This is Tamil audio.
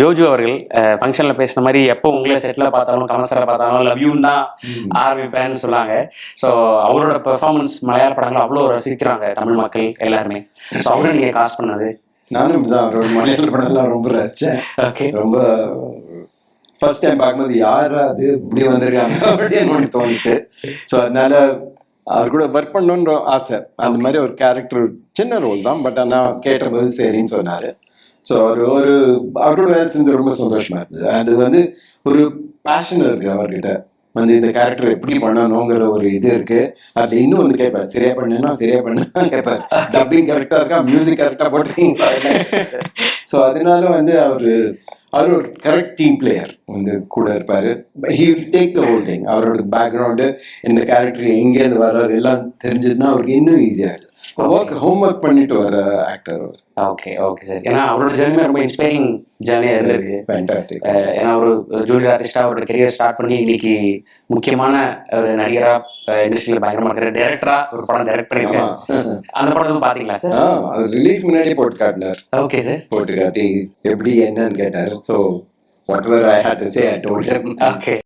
ஜோஜோ அவர்கள் ஃபங்க்ஷனில் பேசின மாதிரி எப்போ உங்களை செட்டில் பார்த்தாலும் கமர்சரை பார்த்தாலும் லவ் யூன்னு தான் ஆரம்பிப்பேன்னு சொன்னாங்க. ஸோ அவரோட பெர்ஃபார்மன்ஸ் மலையாள படங்கள் அவ்வளோ ரசிக்கிறாங்க தமிழ் மக்கள் எல்லாருமே. ஸோ அவரும் நீங்கள் காஸ்ட் பண்ணது? நானும் இப்படிதான் அவரோட மலையாள படம்லாம் ரொம்ப ரசித்தேன். ஓகே. ரொம்ப ஃபர்ஸ்ட் டைம் பார்க்கும்போது யார் அது இப்படி வந்திருக்காங்க அப்படின்னு ஒன்று தோணுது. ஸோ அதனால அவர் கூட ஒர்க் பண்ணணுன்ற ஆசை. அந்த மாதிரி ஒரு கேரக்டர் சின்ன ரோல் தான், பட் ஆனால் கேட்டபோது சரின்னு சொன்னார். ஸோ அவரோட வேலை செஞ்சு ரொம்ப சந்தோஷமா இருந்தது. அது வந்து ஒரு பேஷன் இருக்கு அவர்கிட்ட, வந்து இந்த கேரக்டர் எப்படி பண்ணணுங்கிற ஒரு இது இருக்கு. அதுல இன்னும் வந்து கேட்பார், சரியா பண்ணுன்னா கேட்பார், டப்பிங் கரெக்டா இருக்கா, மியூசிக் கரெக்டா போட்டுருக்கீங்க. ஸோ அதனால வந்து அவர் ஒரு கரெக்ட் டீம் பிளேயர் வந்து கூட இருப்பாரு. He will take the whole thing. அவரோட பேக்ரவுண்டு, இந்த கேரக்டர் எங்கேருந்து வர்றாரு எல்லாம் தெரிஞ்சதுன்னா அவருக்கு இன்னும் ஈஸியாகிடுது. ஹோம்ஒர்க் பண்ணிட்டு வர ஆக்டர் அவர். Okay okay sir. ஏன்னா அவரோட ஜெர்னி ரொம்ப இன்ஸ்பைரிங் ஜெர்னியாக இருந்திருக்கு. ஃபேண்டாஸ்டிக். ஏன்னா ஒரு ஜூனியர் ஆர்டிஸ்டாக அவரோட கெரியர் ஸ்டார்ட் பண்ணி இன்னைக்கு முக்கியமான ஒரு நடிகராக இண்டஸ்ட்ரியில் பயங்கரமாக இருக்கிற டேரக்டராக ஒரு படம் டைரக்ட் பண்ணியிருக்கேன். அந்த படம் பார்த்தீங்களா சார்? அவர் ரிலீஸ் முன்னாடி போட்டு காட்டினார். Okay sir. போட்டு காட்டி எப்படி என்னன்னு கேட்டார். So whatever I had to say I told him. Okay.